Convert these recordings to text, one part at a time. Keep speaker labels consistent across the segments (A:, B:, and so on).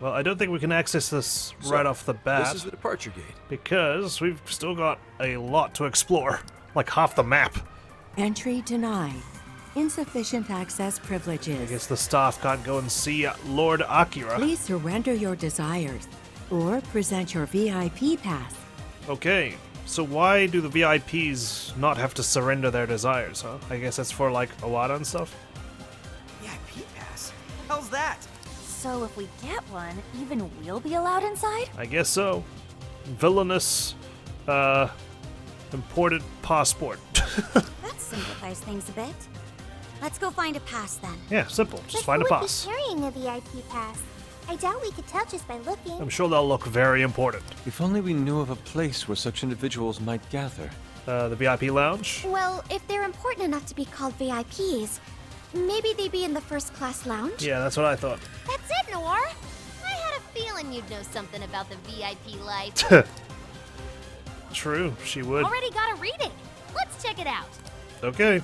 A: Well, I don't think we can access this right off the bat.
B: This is the departure gate.
A: Because we've still got a lot to explore. Like half the map.
C: Entry denied. Insufficient access
A: I
C: privileges.
A: guess the staff can't go and see Lord Akira.
C: Please surrender your desires or present your VIP pass.
A: Okay, so why do the VIPs not have to surrender their desires, huh? I guess that's for, like, Awada and stuff?
D: VIP pass? How's that?
E: So if we get one, even we'll be allowed inside?
A: I guess so. Villainous, imported passport.
E: That simplifies things a bit. Let's go find a pass then.
A: Yeah, simple. Just
F: But
A: find a
F: who would
A: pass.
F: be carrying a VIP pass? I doubt we could tell just by looking.
A: I'm sure they'll look very important.
B: If only we knew of a place where such individuals might gather.
A: The VIP lounge?
F: Well, if they're important enough to be called VIPs, maybe they'd be in the first class lounge?
A: Yeah, that's what I thought.
F: That's it, Noir. I had a feeling you'd know something about the VIP life.
A: True, she would.
E: Already got a reading. Let's check it out.
A: Okay.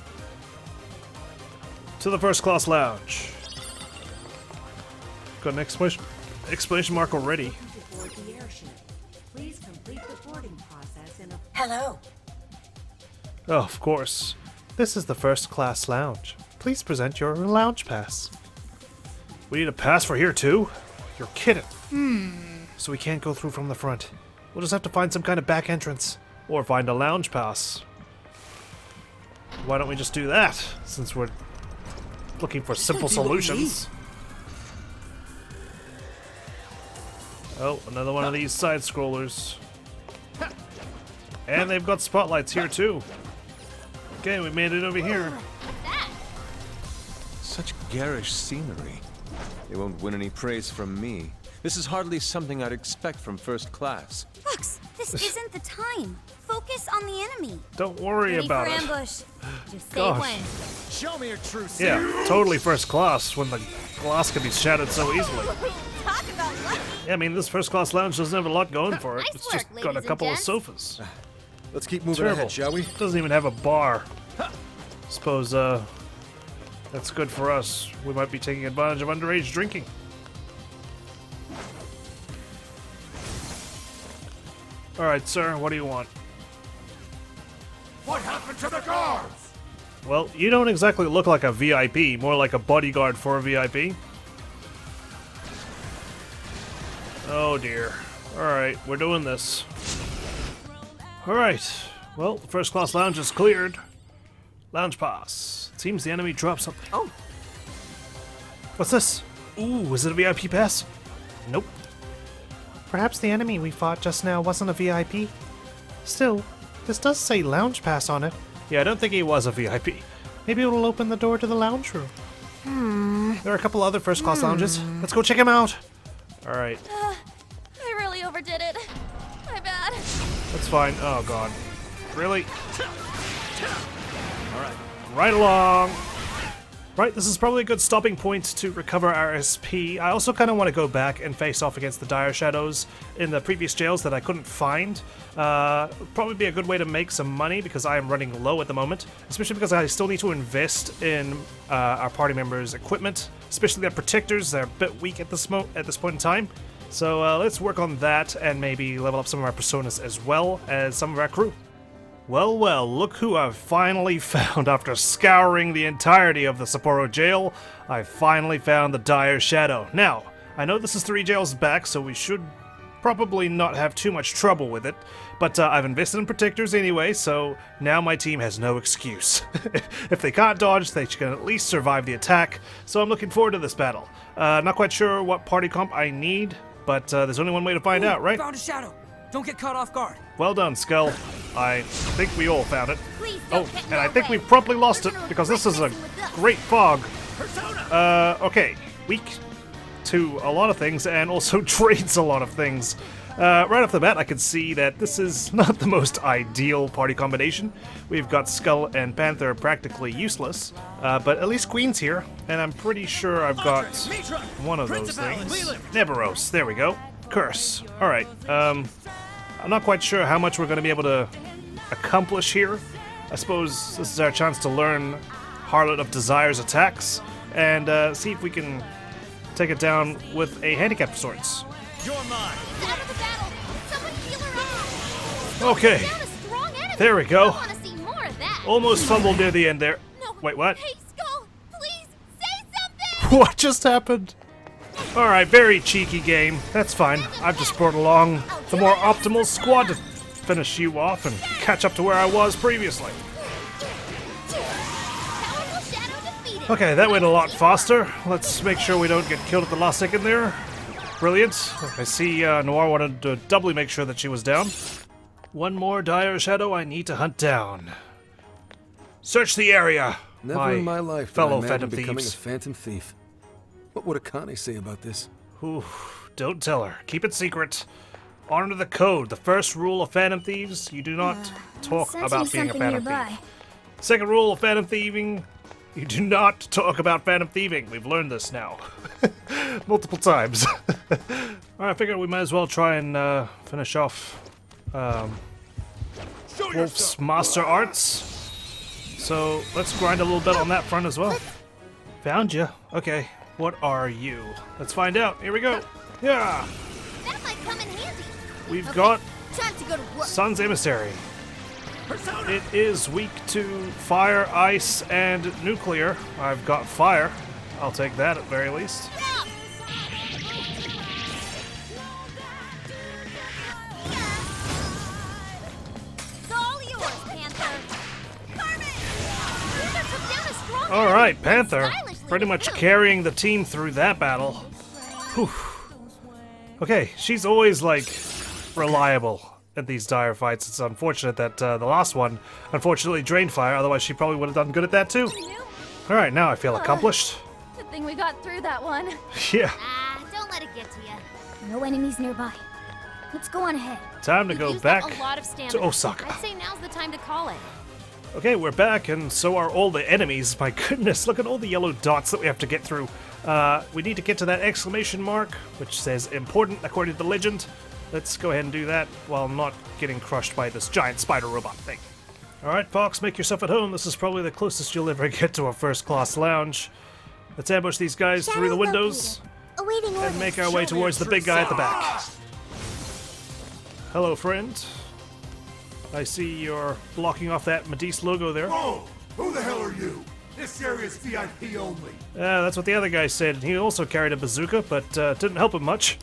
A: To the first class lounge. Got an exclamation mark already.
C: To board the airship. Please complete the boarding process in a...
G: Hello.
A: Oh, of course. This is the first class lounge. Please present your lounge pass. We need a pass for here too? You're kidding. So we can't go through from the front. We'll just have to find some kind of back entrance. Or find a lounge pass. Why don't we just do that, since we're looking for simple solutions? Oh, another one of these side scrollers. And they've got spotlights here too. Okay, we made it over here.
B: Such garish scenery. They won't win any praise from me. This is hardly something I'd expect from first class.
E: Fox, this isn't the time. Focus on the enemy.
A: Don't worry
E: Ready
A: about
E: for
A: it.
E: ambush. Just say
A: Gosh.
E: when.
D: Show me your true self.
A: Yeah, totally first class when the glass can be shattered so easily.
E: Talk about lucky.
A: Yeah, I mean, this first class lounge doesn't have a lot going for it.
E: Nice
A: It's just
E: work,
A: got a
E: ladies
A: couple
E: and
A: of
E: gents.
A: sofas.
B: Let's keep moving
A: Terrible.
B: ahead, shall we?
A: Doesn't even have a bar. Suppose, that's good for us. We might be taking advantage of underage drinking. Alright, sir, what do you want?
D: What happened to the guards?
A: Well, you don't exactly look like a VIP, more like a bodyguard for a VIP. Oh dear. Alright, we're doing this. Alright, well, the first class lounge is cleared. Lounge pass. It seems the enemy dropped something.
D: Oh.
A: What's this? Ooh, is it a VIP pass? Nope. Perhaps the enemy we fought just now wasn't a VIP. Still, this does say lounge pass on it. Yeah, I don't think he was a VIP. Maybe it'll open the door to the lounge room. There are a couple other first class lounges. Let's go check them out. Alright,
E: I really overdid it. My bad.
A: that's fine. Oh god. Really? Alright. Right along. Right, this is probably a good stopping point to recover our SP. I also kind of want to go back and face off against the dire shadows in the previous jails that I couldn't find. Probably be a good way to make some money because I am running low at the moment, especially because I still need to invest in our party members' equipment, especially their protectors. They're a bit weak at this point in time. So let's work on that and maybe level up some of our personas as well as some of our crew. Well, well, look who I've finally found after scouring the entirety of the Sapporo jail. I finally found the Dire Shadow. Now, I know this is 3 jails back, so we should probably not have too much trouble with it, but I've invested in protectors anyway, so now my team has no excuse. If they can't dodge, they can at least survive the attack, so I'm looking forward to this battle. Not quite sure what party comp I need, but there's only one way to find out, right?
D: Found a shadow. Don't get caught off guard.
A: Well done, Skull. I think we all found it.
E: Please
A: Oh,
E: don't get in
A: and I
E: our
A: think
E: way.
A: we've promptly lost it
E: We're gonna
A: because this is a
E: regret messing with us.
A: great fog.
D: Persona.
A: Okay. Weak to a lot of things and also trades a lot of things. Right off the bat, I can see that this is not the most ideal party combination. We've got Skull and Panther practically useless, but at least Queen's here, and I'm pretty sure I've got one of those things. Neberos, there we go. Curse. Alright, I'm not quite sure how much we're going to be able to accomplish here. I suppose this is our chance to learn Harlot of Desire's attacks and see if we can take it down with a handicap of sorts.
D: You're mine.
F: Out of the battle! Someone heal her up!
A: Okay,
F: Down a strong enemy!
A: there we go.
F: I want to see more of that!
A: Almost fumbled near the end there.
F: No.
A: Wait, what?
F: Hey, Skull! Please, say something!
A: What just happened? Alright, very cheeky game. That's fine. I've just brought along the more optimal squad to finish you off and catch up to where I was previously.
F: Powerful shadow defeated!
A: Okay, that went a lot faster. Let's make sure we don't get killed at the last second there. Brilliant. I see Noir wanted to doubly make sure that she was down. One more dire shadow I need to hunt down. Search the area,
G: Never in my life did I
A: fellow
G: imagine
A: Phantom
G: becoming
A: Thieves.
G: a Phantom Thief. What would Akane say about this?
A: Ooh, don't tell her. Keep it secret. Honor the code. The first rule of Phantom Thieves, you do not talk about being a Phantom Thief. Second rule of Phantom Thieving, you do not talk about Phantom Thieving. We've learned this now. Multiple times. Alright, I figured we might as well try and finish off Wolf's Master Arts. So let's grind a little bit on that front as well. Found you. Okay, what are you? Let's find out. Here we go. Yeah!
F: That might come in handy!
A: We've got
F: Time to go to work!
A: Sun's Emissary.
D: Persona.
A: It is weak to fire, ice, and nuclear. I've got fire. I'll take that at very least.
F: It's all yours, Panther! Panther took down a strong
A: All right,
F: enemy,
A: Panther.
F: stylishly
A: Pretty much
F: too.
A: carrying the team through that battle. Whew. Okay, she's always, like, reliable at these dire fights. It's unfortunate that the last one, unfortunately, drained fire. Otherwise, she probably would have done good at that, too. All right, now I feel accomplished.
F: Good thing we got through that one.
A: Yeah,
F: Don't let it get to you. No enemies nearby. Let's go on ahead.
A: time to go back
F: A lot of stamina.
A: to Osaka.
F: I'd say now's the time to call it.
A: Okay, we're back, and so are all the enemies. My goodness, look at all the yellow dots that we have to get through. We need to get to that exclamation mark, which says important according to the legend. Let's go ahead and do that while not getting crushed by this giant spider robot thing. Alright, Fox, make yourself at home. This is probably the closest you'll ever get to a first-class lounge. Let's ambush these guys through the windows
F: Awaiting orders.
A: and make our way towards the big guy at the back. Hello, friend. I see you're blocking off that Medicce logo there.
H: Whoa! Who the hell are you? This area's VIP only.
A: That's what the other guy said. He also carried a bazooka, but didn't help him much.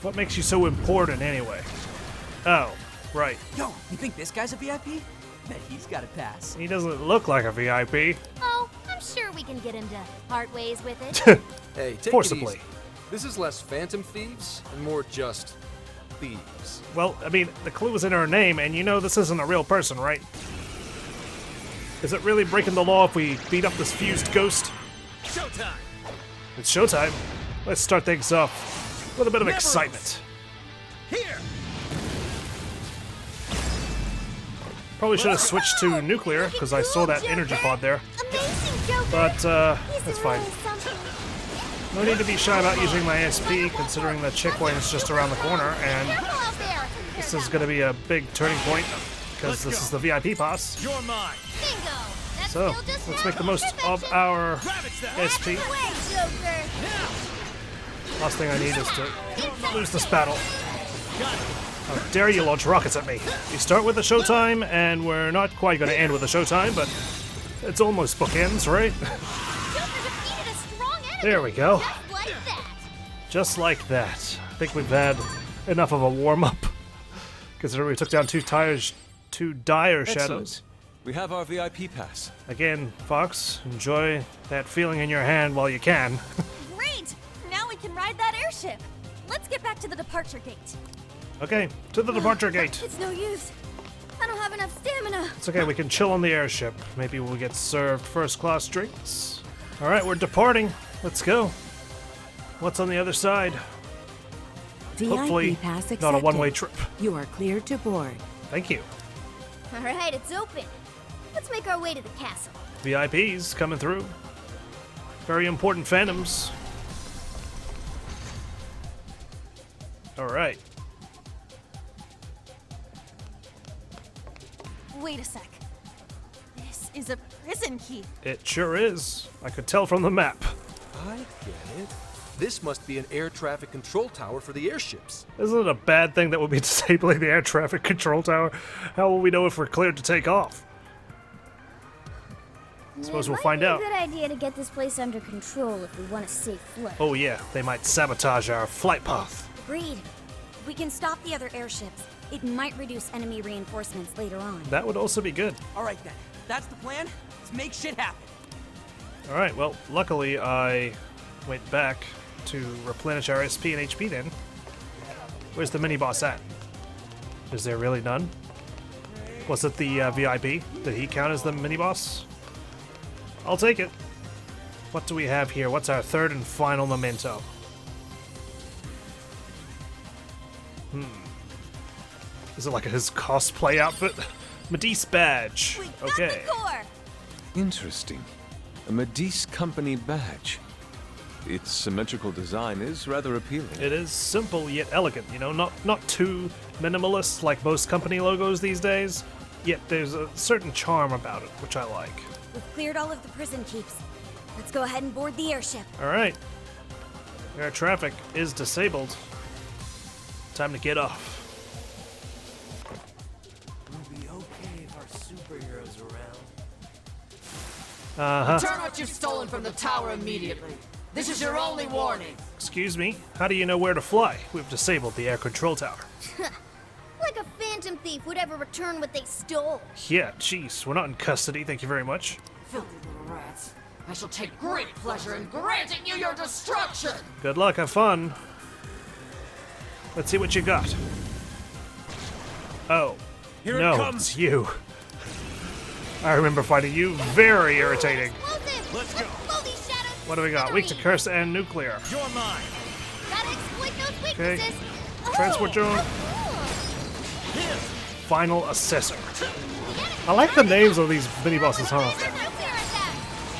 A: What makes you so important, anyway? Oh, right.
D: Yo, you think this guy's a VIP? Bet he's got a pass.
A: He doesn't look like a VIP.
F: Oh, I'm sure we can get him to part ways with it.
G: Hey, take
A: Forcibly.
G: it easy. This is less Phantom Thieves and more just thieves.
A: Well, I mean, the clue is in her name, and you know this isn't a real person, right? Is it really breaking the law if we beat up this fused ghost?
D: Showtime.
A: It's showtime. Let's start things off. A little bit of
D: Never.
A: excitement.
D: Here.
A: Probably should have switched to nuclear, because I saw that energy pod there.
F: Amazing, Joker.
A: But,
F: He's
A: that's fine.
F: really something.
A: No need to be shy about using my SP, considering the checkpoint is just around the corner, and
F: Careful out there.
A: this is going to be a big turning point, because this is the VIP pass.
D: You're mine.
F: Bingo. That's
A: So,
F: still just
A: let's make the
F: natural
A: most of
F: perfection.
A: our
D: Ravage that.
A: SP.
F: Away, Joker.
A: Last thing I need is to lose this battle.
D: Got it.
A: How dare you launch rockets at me? We start with the showtime, and we're not quite going to end with the showtime, but it's almost bookends, right?
F: Joker defeated a strong enemy.
A: There we go.
F: Just like that.
A: Just like that. I think we've had enough of a warm-up, considering we took down two dire shadows.
B: Excellent. We have our VIP pass.
A: Again, Fox, enjoy that feeling in your hand while you can.
F: Great. Now we can ride that airship. Let's get back to the departure gate.
A: Okay, to the departure gate.
F: It's no use. I don't have enough stamina.
A: It's okay, we can chill on the airship. Maybe we'll get served first-class drinks. Alright, we're departing. Let's go. What's on the other side? Hopefully,
C: VIP pass accepted.
A: not a one-way trip.
C: You are cleared to board.
A: Thank you.
F: All right, it's open. Let's make our way to the castle.
A: VIPs coming through. Very important phantoms. Alright.
I: Wait a sec. This is a prison key.
A: It sure is. I could tell from the map.
G: I get it. This must be an air traffic control tower for the airships.
A: Isn't it a bad thing that we'll be disabling the air traffic control tower? How will we know if we're cleared to take off? Suppose we'll find out.
F: It might be a good idea to get this place under control if we want a safe flight.
A: Oh yeah, they might sabotage our flight path.
E: Agreed. If we can stop the other airships, it might reduce enemy reinforcements later on.
A: That would also be good.
D: All right then. That's the plan. Let's make shit happen.
A: Alright, well, luckily I went back to replenish our SP and HP then. Where's the mini-boss at? Is there really none? Was it the VIP? Did he count as the mini-boss? I'll take it. What do we have here? What's our third and final memento? Is it like his cosplay outfit? Medicce badge. Okay.
B: Interesting. A Medicce company badge. Its symmetrical design is rather appealing.
A: It is simple yet elegant, you know, not too minimalist like most company logos these days, yet there's a certain charm about it, which I like.
E: We've cleared all of the prison keeps. Let's go ahead and board the airship.
A: Alright. Air traffic is disabled. Time to get off.
D: We'll be okay if our superheroes around.
A: Uh-huh.
I: Return what you've stolen from the tower immediately. This is your only warning.
A: Excuse me, how do you know where to fly? We've disabled the air control tower.
F: Like a phantom thief would ever return what they stole.
A: Yeah, jeez, we're not in custody, thank you very much.
I: Filthy little rats. I shall take great pleasure in granting you your destruction.
A: Good luck, have fun. Let's see what you got. Oh,
B: Here
A: no,
B: it comes.
A: it's you. I remember finding you very irritating.
F: Explosive!
B: Let's go.
F: Blow these shadows to
A: What do we got? Weak to
F: smithereens.
A: curse and nuclear.
B: You're mine.
F: Gotta exploit those
A: Okay.
F: weaknesses.
A: Transport drone.
F: Oh.
A: Final assessor. I like the names of these mini bosses, huh?
F: There's a nuclear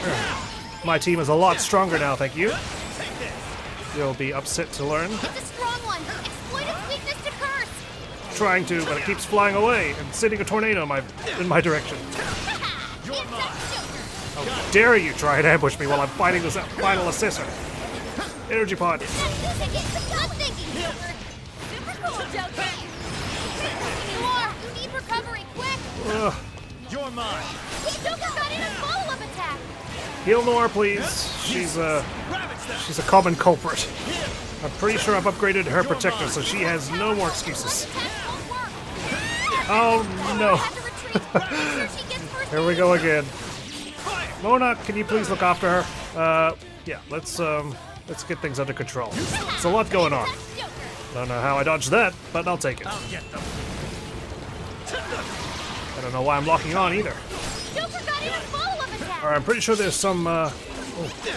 F: attack.
A: My team is a lot stronger now, thank you. You'll be upset to learn.
F: It's a strong one. Exploit its weakness to curse.
A: Trying to, but it keeps flying away and sending a tornado in my direction. How dare you try and ambush me while I'm fighting this final assessor? Energy pod.
F: Stop thinking, Joker. Super cool, Joker. You are. You need recovery, quick.
A: Ugh.
B: You're mine.
F: Hey, Joker got in a follow-up attack.
A: Heal Noir, please. She's a common culprit. I'm pretty sure I've upgraded her protector, so she has no more excuses.
F: Attack won't work.
A: Oh no.
F: Have to retreat. Make sure she gets first
A: Here we go again. Mona, can you please look after her? Yeah, let's get things under control. There's a lot going on.
F: Joker.
A: Don't know how I dodged that, but I'll take it.
B: I'll get them.
A: I don't know why I'm locking on either.
F: Joker got in a follow-up attack.
A: Alright, I'm pretty sure there's some, oh,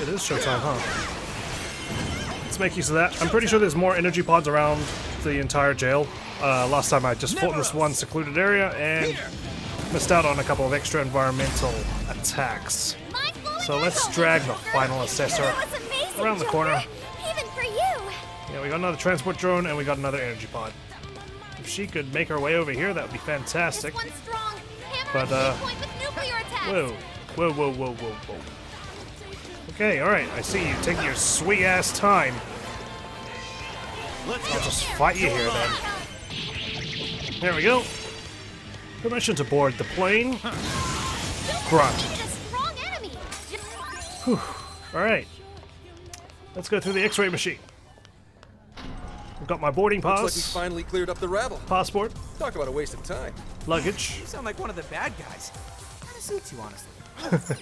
A: it is showtime, huh? Let's make use of that. I'm pretty sure there's more energy pods around the entire jail. Last time I just fought in this one secluded area and missed out on a couple of extra environmental attacks. So let's drag the final assessor
F: That was amazing,
A: around the
F: Joker.
A: corner.
F: Even for you.
A: Yeah, we got another transport drone and we got another energy pod. If she could make her way over here, that would be fantastic.
F: This one's strong. Hammer
A: But,
F: at any point with nuclear attacks.
A: Whoa. Okay, alright, I see you. Take your sweet ass time. I'll just fight you here then. There we go. Permission to board the plane. Granted.
F: It's a strong enemy.
A: Alright. Let's go through the X-ray machine. I've got my boarding
G: Looks like we
A: pass,
G: finally cleared up the rabble.
A: passport,
G: Talk about a waste of time.
A: luggage.
D: You sound like one of the bad guys. Kinda suits you, honestly.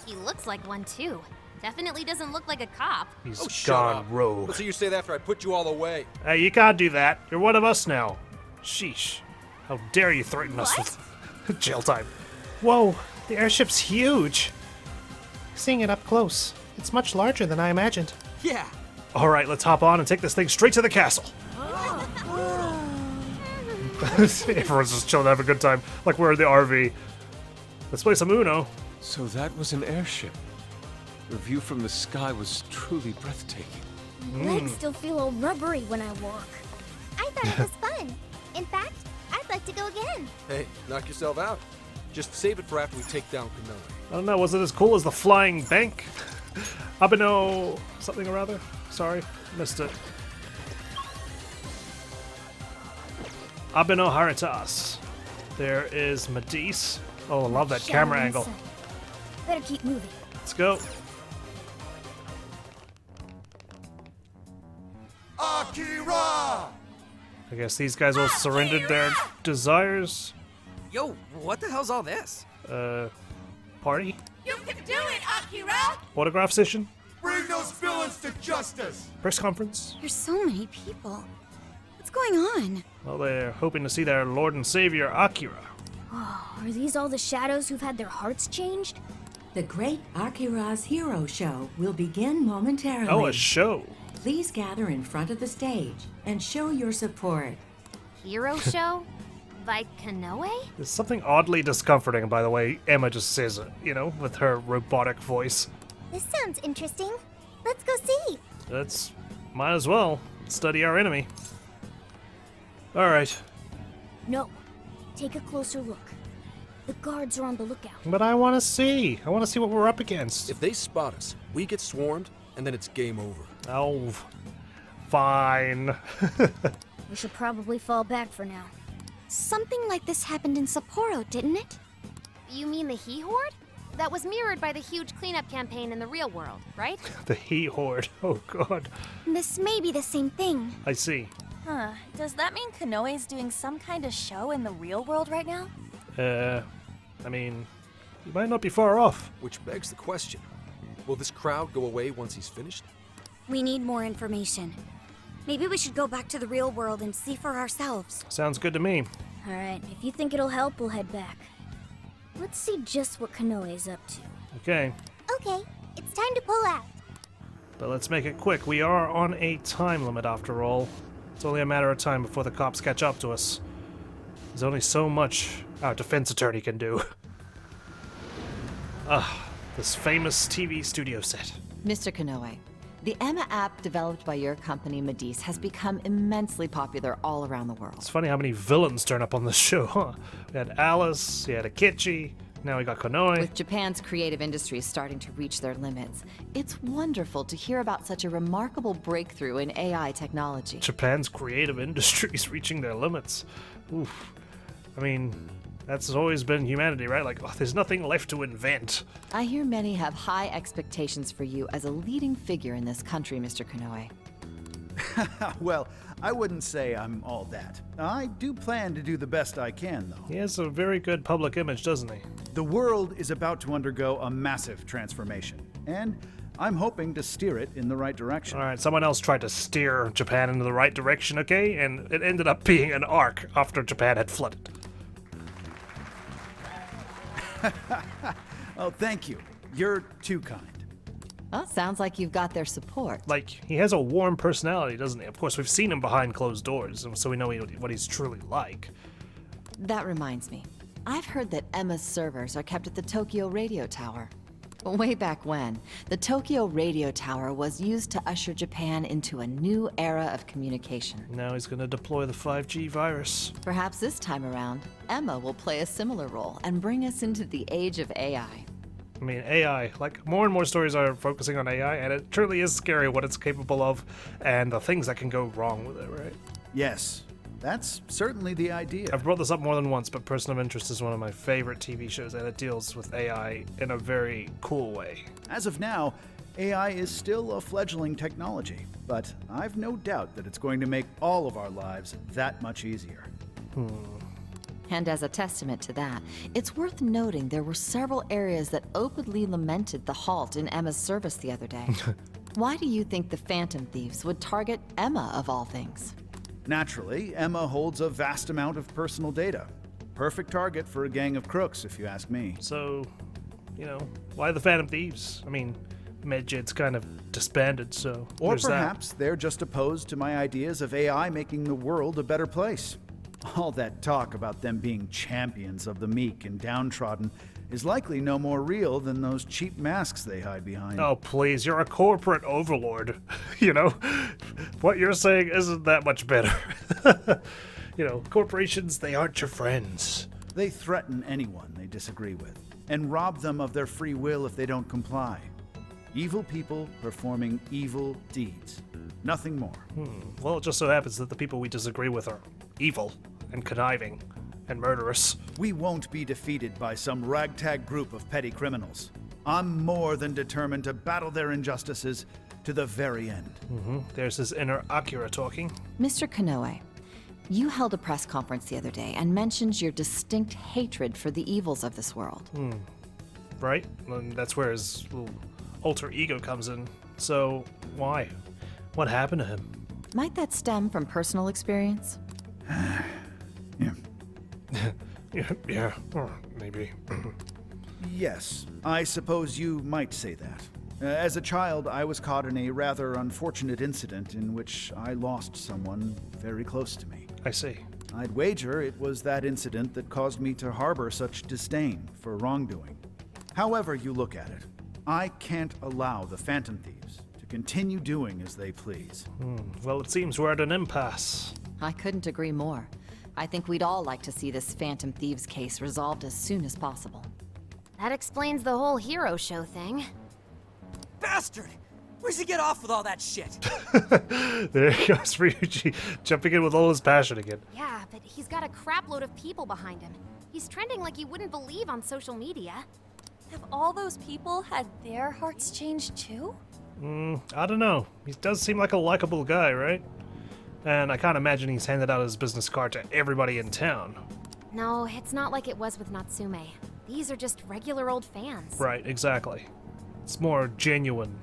J: He looks like one too. Definitely doesn't look like a cop.
A: He's
G: Oh, shut
A: gone
G: up.
A: rogue.
G: Let's hear you say that after I put you all away.
A: Hey, you can't do that. You're one of us now. Sheesh. How dare you threaten us with jail time. Whoa, the airship's huge. Seeing it up close, it's much larger than I imagined.
D: Yeah.
A: Alright, let's hop on and take this thing straight to the castle. Everyone's just chilling, having a good time, like we're in the RV. Let's play some Uno.
B: So that was an airship. The view from the sky was truly breathtaking.
F: Legs still feel all rubbery when I walk. I thought it was fun. In fact, I'd like to go again.
G: Hey, knock yourself out. Just save it for after we take down Konoe.
A: I don't know, was it as cool as the flying bank? Abeno something or other. Sorry, missed it. Abeno Haritas. There is Medicce. Oh, I love that camera angle.
F: Better keep moving.
A: Let's go.
H: Akira!
A: I guess these guys all surrendered their desires.
D: Yo, what the hell's all this?
A: Party?
I: You can do it, Akira!
A: Autograph session?
H: Bring those villains to justice!
A: Press conference?
E: There's so many people. What's going on?
A: Well, they're hoping to see their Lord and Savior, Akira.
F: Oh, are these all the shadows who've had their hearts changed?
C: The Great Akira's Hero Show will begin momentarily.
A: Oh, a show.
C: Please gather in front of the stage and show your support.
J: Hero show? By Konoe?
A: There's something oddly discomforting, by the way, Emma just says it, you know, with her robotic voice.
F: This sounds interesting. Let's go see.
A: Might as well study our enemy. Alright,
F: No. Take a closer look. The guards are on the lookout.
A: but I want to see. I want to see what we're up against.
G: If they spot us, we get swarmed, and then it's game over.
A: Oh, fine.
F: We should probably fall back for now.
E: Something like this happened in Sapporo, didn't it?
J: You mean the He Horde? That was mirrored by the huge cleanup campaign in the real world, right?
A: The He Horde. Oh, God.
E: This may be the same thing.
A: I see.
K: Huh. Does that mean Konoe's doing some kind of show in the real world right now?
A: I mean, you might not be far off.
G: Which begs the question, will this crowd go away once he's finished?
E: We need more information. Maybe we should go back to the real world and see for ourselves.
A: Sounds good to me.
F: Alright, if you think it'll help, we'll head back. Let's see just what Konoe's up to.
A: Okay,
F: Okay, it's time to pull out.
A: but let's make it quick. We are on a time limit after all. It's only a matter of time before the cops catch up to us. There's only so much our defense attorney can do. This famous TV studio set.
L: Mr. Konoe, the Emma app developed by your company, Medicce, has become immensely popular all around the world.
A: It's funny how many villains turn up on this show, huh? We had Alice, we had Akichi, now we got Konoe.
L: With Japan's creative industries starting to reach their limits, it's wonderful to hear about such a remarkable breakthrough in AI technology.
A: Japan's creative industries reaching their limits. Oof. I mean, that's always been humanity, right? Like, there's nothing left to invent.
L: I hear many have high expectations for you as a leading figure in this country, Mr. Konoe.
M: Well, I wouldn't say I'm all that. I do plan to do the best I can, though.
A: He has a very good public image, doesn't he?
M: The world is about to undergo a massive transformation, and I'm hoping to steer it in the right direction.
A: Alright, someone else tried to steer Japan into the right direction, okay? And it ended up being an arc after Japan had flooded.
M: Oh, thank you. You're too kind.
L: Well, sounds like you've got their support.
A: Like, he has a warm personality, doesn't he? Of course, we've seen him behind closed doors, so we know what he's truly like.
L: That reminds me. I've heard that Emma's servers are kept at the Tokyo Radio Tower. Way back when, the Tokyo Radio Tower was used to usher Japan into a new era of communication.
A: Now he's gonna deploy the 5G virus.
L: Perhaps this time around, Emma will play a similar role and bring us into the age of AI.
A: I mean, AI, like, more and more stories are focusing on AI, and it truly is scary what it's capable of, and the things that can go wrong with it, right?
M: Yes, that's certainly the idea.
A: I've brought this up more than once, but Person of Interest is one of my favorite TV shows, and it deals with AI in a very cool way.
M: As of now, AI is still a fledgling technology, but I've no doubt that it's going to make all of our lives that much easier.
L: And as a testament to that, it's worth noting there were several areas that openly lamented the halt in Emma's service the other day. Why do you think the Phantom Thieves would target Emma of all things?
M: Naturally, Emma holds a vast amount of personal data. Perfect target for a gang of crooks, if you ask me.
A: So, you know, why the Phantom Thieves? I mean, Medicce's kind of disbanded, so
M: Or
A: there's
M: perhaps they're just opposed to my ideas of AI making the world a better place. All that talk about them being champions of the meek and downtrodden is likely no more real than those cheap masks they hide behind.
A: Oh, please, you're a corporate overlord. You know, what you're saying isn't that much better. You know, corporations, they aren't your friends.
M: They threaten anyone they disagree with, and rob them of their free will if they don't comply. Evil people performing evil deeds. Nothing more.
A: Well, it just so happens that the people we disagree with are evil and conniving and murderous.
M: We won't be defeated by some ragtag group of petty criminals. I'm more than determined to battle their injustices to the very end.
A: There's his inner Akira talking.
L: Mr. Konoe, you held a press conference the other day and mentioned your distinct hatred for the evils of this world.
A: Right? And that's where his little alter ego comes in. So, why? What happened to him?
L: Might that stem from personal experience?
A: Yeah, or maybe.
M: Yes, I suppose you might say that. As a child, I was caught in a rather unfortunate incident in which I lost someone very close to me.
A: I see.
M: I'd wager it was that incident that caused me to harbor such disdain for wrongdoing. However you look at it, I can't allow the Phantom Thieves to continue doing as they please.
A: Well, it seems we're at an impasse.
L: I couldn't agree more. I think we'd all like to see this Phantom Thieves case resolved as soon as possible.
J: That explains the whole hero show thing.
D: Bastard! Where's he get off with all that shit?
A: There goes Ryuji, jumping in with all his passion again.
J: Yeah, but he's got a crapload of people behind him. He's trending like you wouldn't believe on social media.
K: Have all those people had their hearts changed too?
A: I don't know. He does seem like a likable guy, right? And I can't imagine he's handed out his business card to everybody in town.
J: No, it's not like it was with Natsume. These are just regular old fans.
A: Right, exactly. It's more genuine.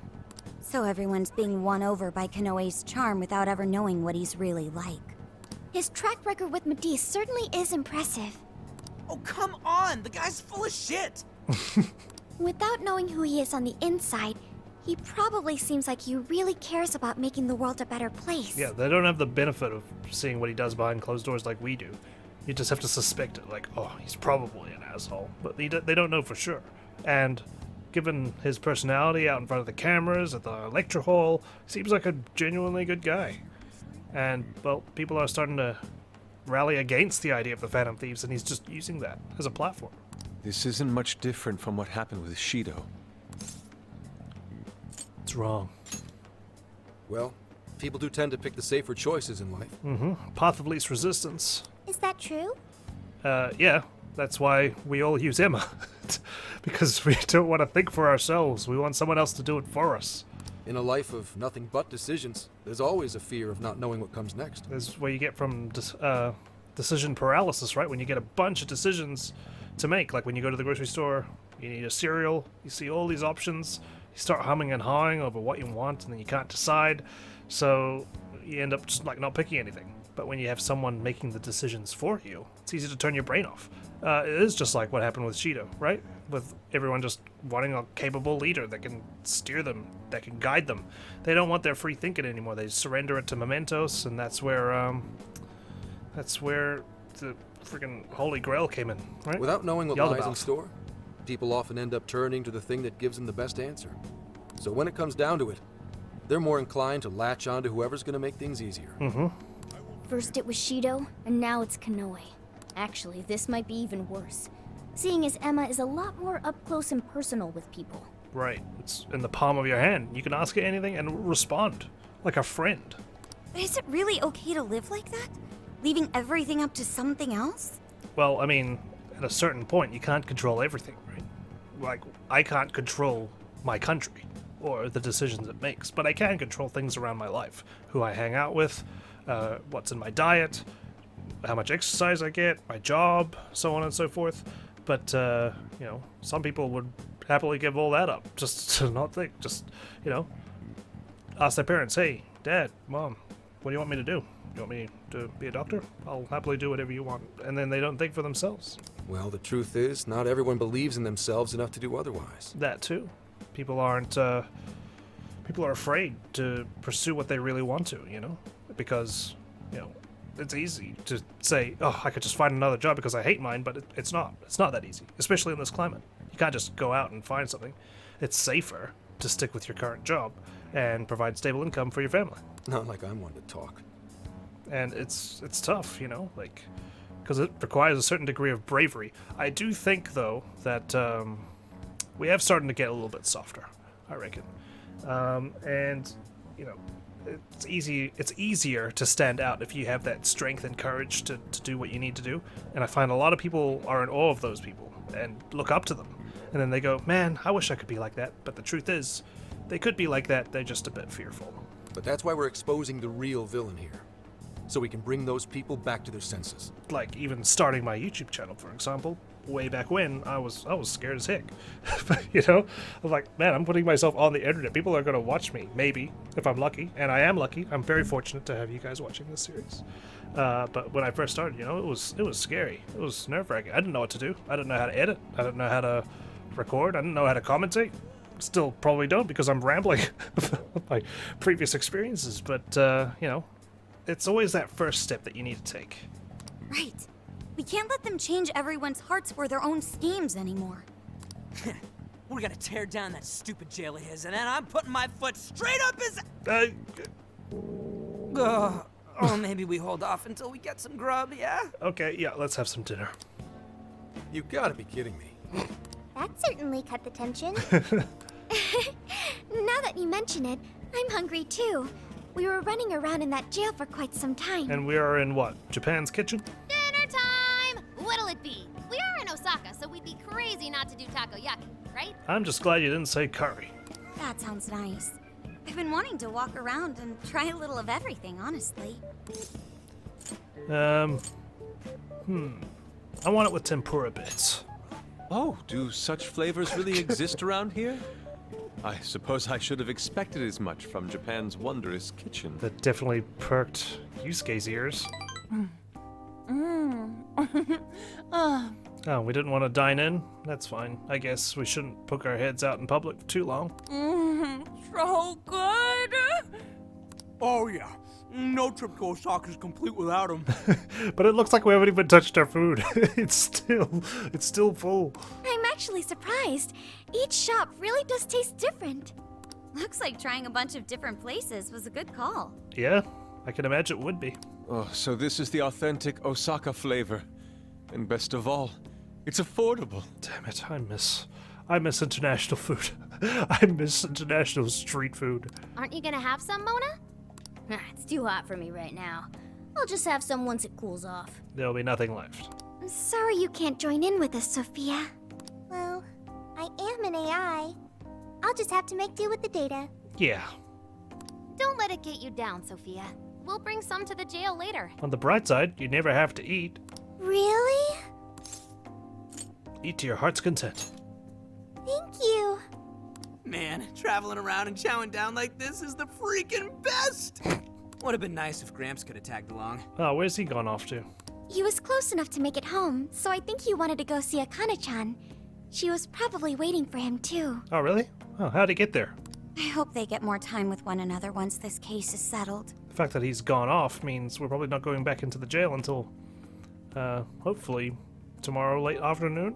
E: So everyone's being won over by Konoe's charm without ever knowing what he's really like.
F: His track record with Medicce certainly is impressive.
D: Oh, come on! The guy's full of shit!
F: Without knowing who he is on the inside, he probably seems like he really cares about making the world a better place.
A: Yeah, they don't have the benefit of seeing what he does behind closed doors like we do. You just have to suspect it, like, oh, he's probably an asshole. But they don't know for sure. And given his personality out in front of the cameras at the lecture hall, seems like a genuinely good guy. And, well, people are starting to rally against the idea of the Phantom Thieves, and he's just using that as a platform.
B: This isn't much different from what happened with Shido.
A: It's wrong.
G: Well, people do tend to pick the safer choices in life.
A: Path of least resistance.
F: Is that true?
A: Yeah. That's why we all use Emma. Because we don't want to think for ourselves. We want someone else to do it for us.
G: In a life of nothing but decisions, there's always a fear of not knowing what comes next.
A: That's where you get from decision paralysis, right? When you get a bunch of decisions to make. Like when you go to the grocery store, you need a cereal, you see all these options, you start humming and hawing over what you want, and then you can't decide. So you end up just like not picking anything. But when you have someone making the decisions for you, it's easy to turn your brain off. It is just like what happened with Shido, right? With everyone just wanting a capable leader that can steer them, that can guide them. They don't want their free thinking anymore. They surrender it to mementos, and that's where the freaking Holy Grail came in, right?
G: Without knowing what lies in store, people often end up turning to the thing that gives them the best answer. So when it comes down to it, they're more inclined to latch on to whoever's going to make things easier.
F: First it was Shido, and now it's Konoe. Actually, this might be even worse, seeing as Emma is a lot more up close and personal with people.
A: Right. It's in the palm of your hand. You can ask it anything and respond like a friend.
E: But is it really okay to live like that? Leaving everything up to something else?
A: Well, I mean, at a certain point, you can't control everything, right? Like, I can't control my country or the decisions it makes, but I can control things around my life. Who I hang out with, what's in my diet, how much exercise I get, my job, so on and so forth. But, you know, some people would happily give all that up just to not think. Just, you know, ask their parents, hey, Dad, Mom, what do you want me to do? You want me to be a doctor? I'll happily do whatever you want. And then they don't think for themselves.
G: Well, the truth is, not everyone believes in themselves enough to do otherwise.
A: That too. People aren't, people are afraid to pursue what they really want to, you know? Because, you know, it's easy to say, oh, I could just find another job because I hate mine, but it's not. It's not that easy, especially in this climate. You can't just go out and find something. It's safer to stick with your current job and provide stable income for your family.
G: Not like I'm one to talk.
A: And it's tough, you know, like, because it requires a certain degree of bravery. I do think, though, that we have started to get a little bit softer, I reckon. And, you know, it's easier to stand out if you have that strength and courage to do what you need to do. And I find a lot of people are in awe of those people and look up to them. And then they go, man, I wish I could be like that. But the truth is, they could be like that, they're just a bit fearful.
G: But that's why we're exposing the real villain here. So we can bring those people back to their senses.
A: Like even starting my YouTube channel, for example. Way back when, I was scared as heck. You know? I was like, man, I'm putting myself on the internet. People are going to watch me, maybe, if I'm lucky. And I am lucky. I'm very fortunate to have you guys watching this series. But when I first started, you know, it was scary. It was nerve-wracking. I didn't know what to do. I didn't know how to edit. I didn't know how to record. I didn't know how to commentate. Still probably don't because I'm rambling about my previous experiences. But, you know, it's always that first step that you need to take.
E: Right. We can't let them change everyone's hearts for their own schemes anymore.
D: We're gonna tear down that stupid jail of his, and then I'm putting my foot straight up his... Oh, maybe we hold off until we get some grub, yeah?
A: Okay, yeah, let's have some dinner.
G: You gotta be kidding me.
F: That certainly cut the tension. Now that you mention it, I'm hungry too. We were running around in that jail for quite some time.
A: And we are in what? Japan's kitchen?
J: Dinner time! What'll it be? We are in Osaka, so we'd be crazy not to do takoyaki, right?
A: I'm just glad you didn't say curry.
E: That sounds nice. I've been wanting to walk around and try a little of everything, honestly.
A: I want it with tempura bits.
B: Oh, do such flavors really exist around here? I suppose I should have expected as much from Japan's wondrous kitchen.
A: That definitely perked Yusuke's ears. Oh, we didn't want to dine in? That's fine. I guess we shouldn't poke our heads out in public for too long.
J: So good!
D: Oh yeah, no trip to Osaka is complete without him.
A: But it looks like we haven't even touched our food. It's still full.
F: I'm actually surprised. Each shop really does taste different.
E: Looks like trying a bunch of different places was a good call.
A: Yeah, I can imagine it would be.
B: Oh, so this is the authentic Osaka flavor. And best of all, it's affordable.
A: Damn it, I miss international food. I miss international street food.
J: Aren't you gonna have some, Mona?
F: It's too hot for me right now. I'll just have some once it cools off.
A: There'll be nothing left.
F: I'm sorry you can't join in with us, Sophia. Well, I am an AI. I'll just have to make do with the data.
A: Yeah.
J: Don't let it get you down, Sophia. We'll bring some to the jail later.
A: On the bright side, you never have to eat.
F: Really?
A: Eat to your heart's content.
F: Thank you.
D: Man, traveling around and chowing down like this is the freaking best! Would have been nice if Gramps could have tagged along.
A: Oh, where's he gone off to?
F: He was close enough to make it home, so I think he wanted to go see Akane-chan. She was probably waiting for him too.
A: Oh, really? Oh, how'd he get there?
E: I hope they get more time with one another once this case is settled.
A: The fact that he's gone off means we're probably not going back into the jail until, hopefully, tomorrow late afternoon?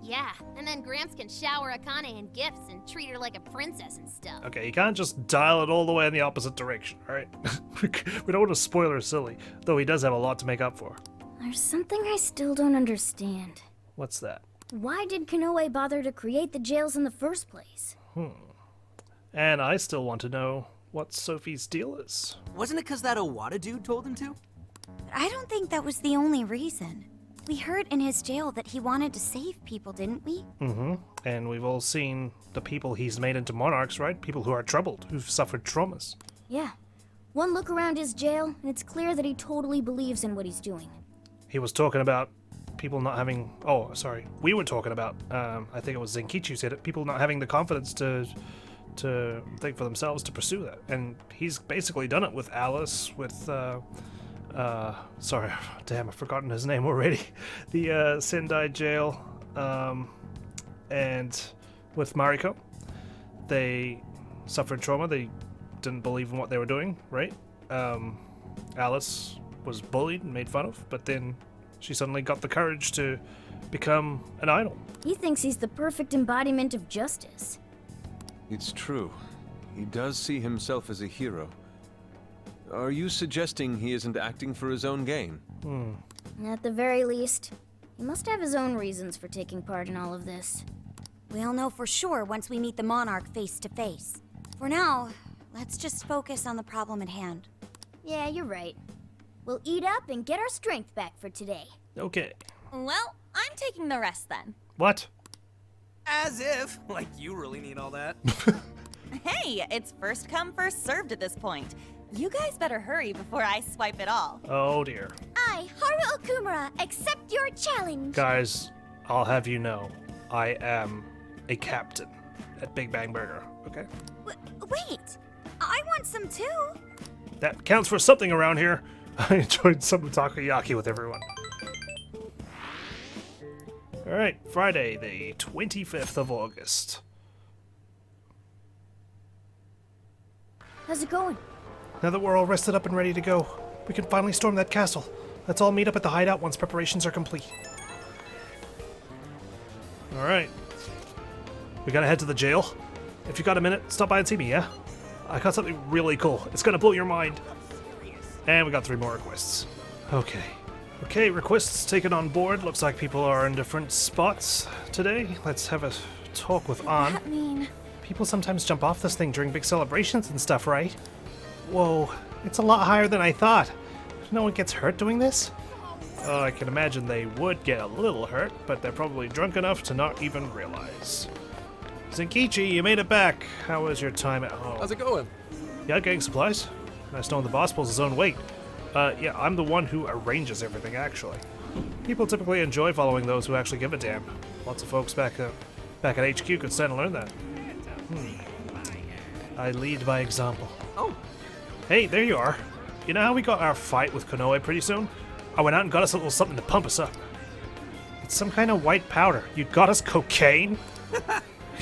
J: Yeah, and then Gramps can shower Akane in gifts and treat her like a princess and stuff.
A: Okay, you can't just dial it all the way in the opposite direction, alright? We don't want to spoil her silly, though he does have a lot to make up for.
F: There's something I still don't understand.
A: What's that?
F: Why did Konoe bother to create the jails in the first place?
A: And I still want to know what Sophie's deal is.
D: Wasn't it because that Owada dude told him to?
E: I don't think that was the only reason. We heard in his jail that he wanted to save people, didn't we?
A: And we've all seen the people he's made into monarchs, right? People who are troubled, who've suffered traumas.
F: Yeah. One look around his jail, and it's clear that he totally believes in what he's doing.
A: He was talking about people not having... Oh, sorry. We were talking about, I think it was Zenkichi who said it, people not having the confidence to think for themselves, to pursue that. And he's basically done it with Alice, with... sorry, damn, I've forgotten his name already. The Sendai jail, and with Mariko. They suffered trauma. They didn't believe in what they were doing, right? Alice was bullied and made fun of, but then she suddenly got the courage to become an idol.
F: He thinks he's the perfect embodiment of justice.
B: It's true. He does see himself as a hero. Are you suggesting he isn't acting for his own gain?
F: At the very least, he must have his own reasons for taking part in all of this.
E: We'll know for sure once we meet the monarch face to face. For now, let's just focus on the problem at hand.
F: Yeah, you're right. We'll eat up and get our strength back for today.
A: Okay.
K: Well, I'm taking the rest then.
A: What?
D: As if. Like you really need all that.
K: Hey, it's first come, first served at this point. You guys better hurry before I swipe it all.
A: Oh dear.
F: I, Haru Okumura, accept your challenge.
A: Guys, I'll have you know, I am a captain at Big Bang Burger, okay?
E: Wait, I want some too.
A: That counts for something around here. I enjoyed some takoyaki with everyone. Alright, Friday, the 25th of August.
F: How's it going?
A: Now that we're all rested up and ready to go, we can finally storm that castle. Let's all meet up at the hideout once preparations are complete. Alright. We gotta head to the jail. If you got a minute, stop by and see me, yeah? I got something really cool. It's gonna blow your mind. And we got 3 more requests. Okay. Okay, requests taken on board. Looks like people are in different spots today. Let's have a talk with An.
F: I mean,
A: People sometimes jump off this thing during big celebrations and stuff, right? Whoa, it's a lot higher than I thought. No one gets hurt doing this? Oh, I can imagine they would get a little hurt, but they're probably drunk enough to not even realize. Zenkichi, you made it back. How was your time at home?
G: How's it going?
A: Yeah, getting supplies. Nice knowing the boss pulls his own weight. Yeah, I'm the one who arranges everything, actually. People typically enjoy following those who actually give a damn. Lots of folks back at HQ could stand to learn that. I lead by example.
D: Oh.
A: Hey, there you are. You know how we got our fight with Konoe pretty soon? I went out and got us a little something to pump us up. It's some kind of white powder. You got us cocaine?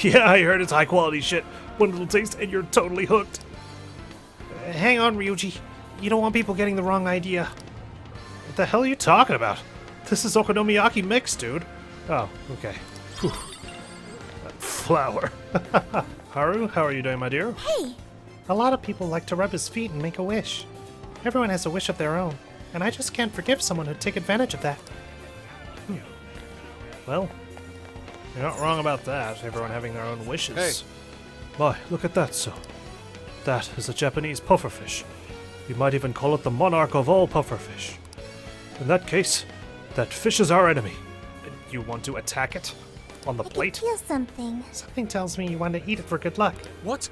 A: Yeah, I heard it's high quality shit. One little taste and you're totally hooked. Hang on, Ryuji. You don't want people getting the wrong idea. What the hell are you talking about? This is okonomiyaki mix, dude. Oh, okay. Whew. That flower. Haru, how are you doing, my dear?
E: Hey!
A: A lot of people like to rub his feet and make a wish. Everyone has a wish of their own, and I just can't forgive someone who'd take advantage of that. Well, you're not wrong about that, everyone having their own wishes.
G: Hey.
A: Why, look at that, so. That is a Japanese pufferfish. You might even call it the monarch of all pufferfish. In that case, that fish is our enemy. You want to attack it? On the plate?
E: I can feel something.
A: Something tells me you want to eat it for good luck.
G: What?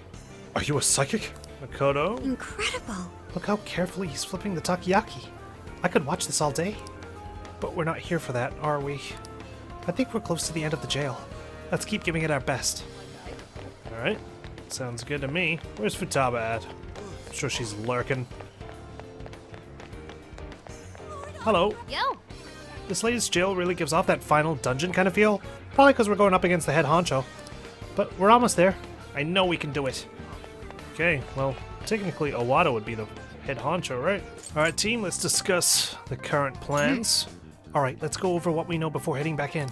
A: Are you a psychic? Makoto?
E: Incredible.
A: Look how carefully he's flipping the takoyaki. I could watch this all day. But we're not here for that, are we? I think we're close to the end of the jail. Let's keep giving it our best. Alright. Sounds good to me. Where's Futaba at? I'm sure she's lurking. Hello.
J: Yo.
A: This latest jail really gives off that final dungeon kind of feel. Probably because we're going up against the head honcho. But we're almost there. I know we can do it. Okay, well, technically Owada would be the head honcho, right? Alright team, let's discuss the current plans. Alright, let's go over what we know before heading back in.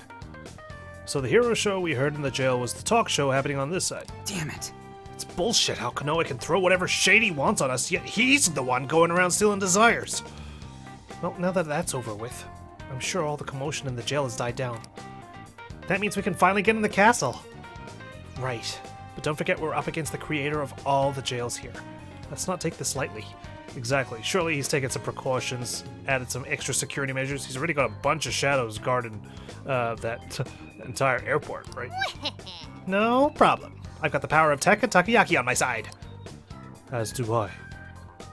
A: So the hero show we heard in the jail was the talk show happening on this side.
D: Damn it.
A: It's bullshit how Konoe can throw whatever shade he wants on us, yet he's the one going around stealing desires. Well, now that that's over with, I'm sure all the commotion in the jail has died down. That means we can finally get in the castle. Right. But don't forget we're up against the creator of all the jails here. Let's not take this lightly. Exactly. Surely he's taken some precautions, added some extra security measures. He's already got a bunch of shadows guarding that entire airport, right? No problem. I've got the power of tech and takoyaki on my side. As do I.